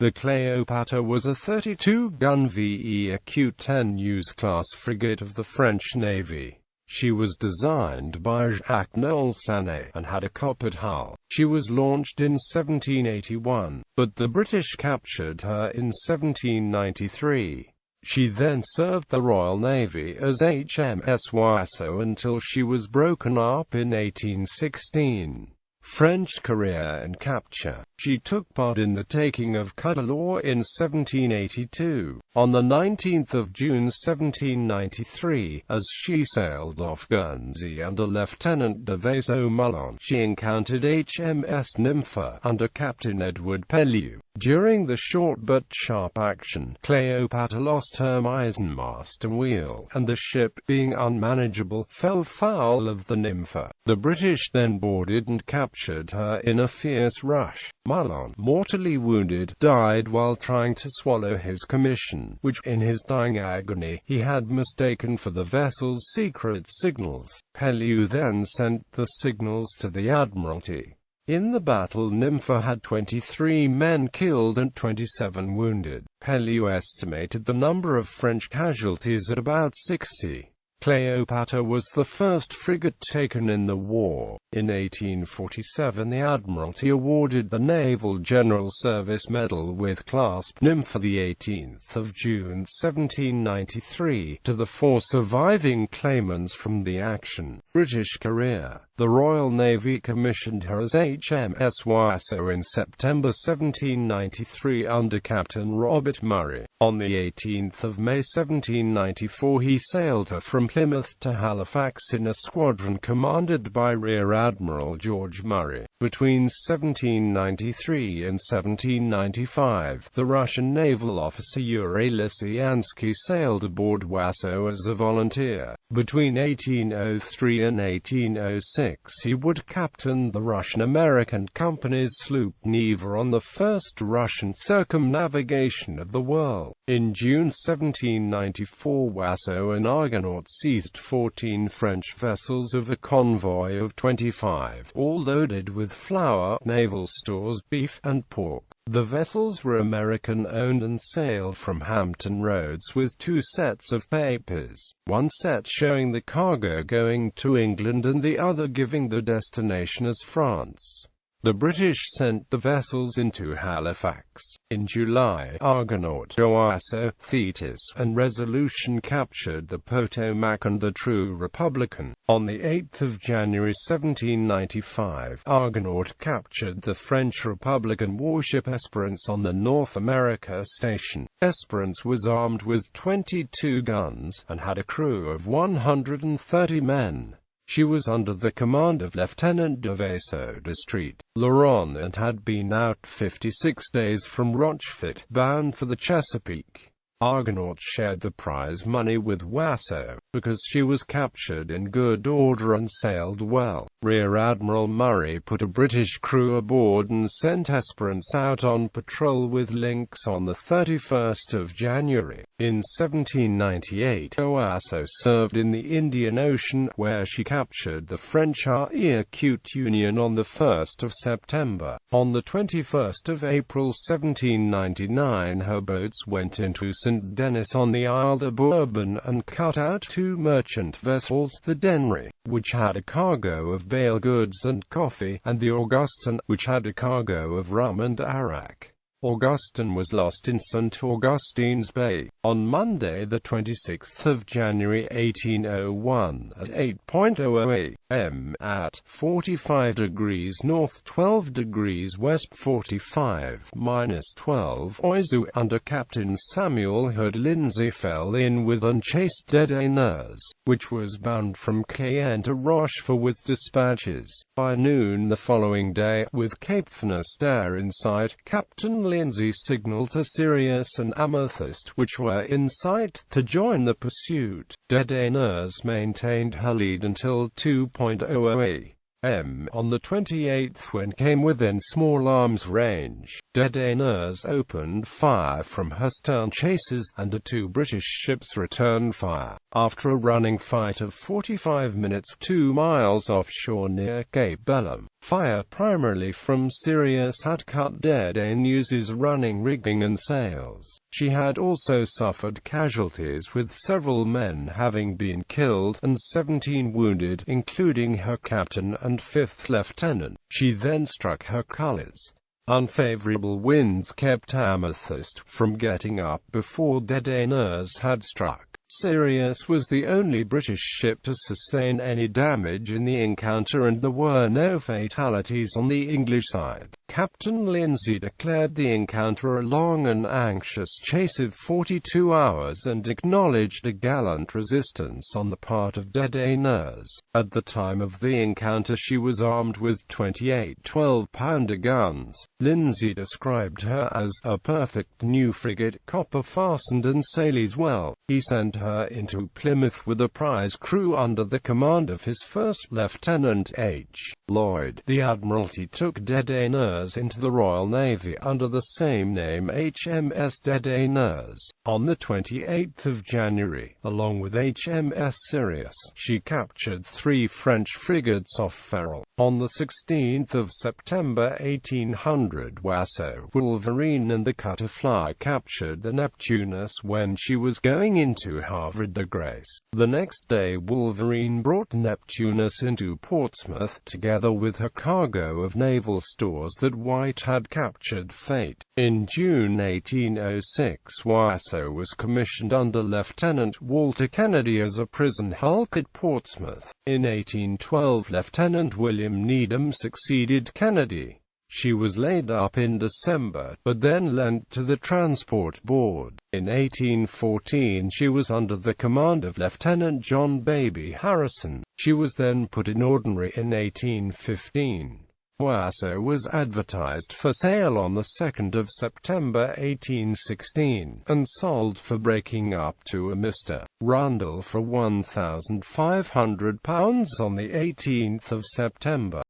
The Cléopâtre was a 32-gun VE Q-10 class frigate of the French Navy. She was designed by Jacques-Noël Sané, and had a coppered hull. She was launched in 1781, but the British captured her in 1793. She then served the Royal Navy as HMS Oiseau until she was broken up in 1816. French career and capture. She took part in the taking of Cuddalore in 1782. On the 19th of June 1793, as she sailed off Guernsey under Lieutenant de Vaisseau, she encountered HMS Nymphe under Captain Edward Pellew. During the short but sharp action, Cléopâtre lost her mizzenmast and wheel, and the ship, being unmanageable, fell foul of the Nymphe. The British then boarded and captured her in a fierce rush. Mullen, mortally wounded, died while trying to swallow his commission, which, in his dying agony, he had mistaken for the vessel's secret signals. Pellew then sent the signals to the Admiralty. In the battle, Nymphe had 23 men killed and 27 wounded. Pellew estimated the number of French casualties at about 60. Cléopâtre was the first frigate taken in the war. In 1847 the Admiralty awarded the Naval General Service Medal with clasp Nymphe the 18th of June 1793 to the 4 surviving claimants from the action. British career. The Royal Navy commissioned her as HMS Oiseau in September 1793 under Captain Robert Murray. On the 18th of May 1794 he sailed her from Plymouth to Halifax in a squadron commanded by Rear Admiral George Murray. Between 1793 and 1795, the Russian naval officer Yuri Lysiansky sailed aboard Oiseau as a volunteer. Between 1803 and 1806 he would captain the Russian-American company's sloop Neva on the first Russian circumnavigation of the world. In June 1794 Oiseau and Argonauts seized 14 French vessels of a convoy of 25, all loaded with flour, naval stores, beef, and pork. The vessels were American-owned and sailed from Hampton Roads with 2 sets of papers, one set showing the cargo going to England and the other giving the destination as France. The British sent the vessels into Halifax. In July, Argonaut, Oiseau, Thetis, and Resolution captured the Potomac and the True Republican. On the 8th of January 1795, Argonaut captured the French Republican warship Esperance on the North America station. Esperance was armed with 22 guns, and had a crew of 130 men. She was under the command of Lieutenant de Vaisseau Laurent and had been out 56 days from Rochefort, bound for the Chesapeake. Argonaut shared the prize money with Oiseau, because she was captured in good order and sailed well. Rear Admiral Murray put a British crew aboard and sent Esperance out on patrol with Lynx on the 31st of January. In 1798, Oiseau served in the Indian Ocean, where she captured the French Acute Union on the 1st of September. On the 21st of April 1799 her boats went into St. Denis on the Isle de Bourbon and cut out 2 merchant vessels, the Denry, which had a cargo of bale goods and coffee, and the Augustin, which had a cargo of rum and arrack. Augustin was lost in St. Augustine's Bay. On Monday, the 26th of January 1801, at 8:00 a.m., at 45 degrees north, 12 degrees west, 45-12, Oiseau, under Captain Samuel Hood Lindsay, fell in with unchased Dédaineurs, which was bound from Cayenne to Rochefort with dispatches. By noon the following day, with Cape Finisterre in sight, Captain Lindsay signaled to Sirius and Amethyst, which were in sight, to join the pursuit. Dédaineurs maintained her lead until 2:00 a.m. m. On the 28th, when came within small arms range, Dédaigneuse opened fire from her stern chasers, and the two British ships returned fire. After a running fight of 45 minutes 2 miles offshore near Cape Bellum, fire primarily from Sirius had cut Dédaigneuse running rigging and sails. She had also suffered casualties, with several men having been killed and 17 wounded, including her captain and 5th lieutenant. She then struck her colors. Unfavorable winds kept Amethyst from getting up before Dédaigneuse had struck. Sirius was the only British ship to sustain any damage in the encounter, and there were no fatalities on the English side. Captain Lindsay declared the encounter a long and anxious chase of 42 hours and acknowledged a gallant resistance on the part of Dédaigneuse. At the time of the encounter, she was armed with 28 12-pounder guns. Lindsay described her as a perfect new frigate, copper-fastened and sails well. He sent her into Plymouth with a prize crew under the command of his first lieutenant H. Lloyd. The Admiralty took Dédaigneuse into the Royal Navy under the same name, HMS Dédaigneuse. On the 28th of January, along with HMS Sirius, she captured 3 French frigates off Ferrol. On the 16th of September 1800, Oiseau, Wolverine and the Cutterfly captured the Neptunus when she was going into Havre de Grace. The next day, Wolverine brought Neptunus into Portsmouth, together with her cargo of naval stores that White had captured. Fate. In June 1806, Oiseau was commissioned under Lieutenant Walter Kennedy as a prison hulk at Portsmouth. In 1812, Lieutenant William Needham succeeded Kennedy. She was laid up in December, but then lent to the Transport Board. In 1814, she was under the command of Lieutenant John Baby Harrison. She was then put in ordinary in 1815. Oiseau was advertised for sale on the 2nd of September 1816, and sold for breaking up to a Mr. Rundle for £1,500 on the 18th of September.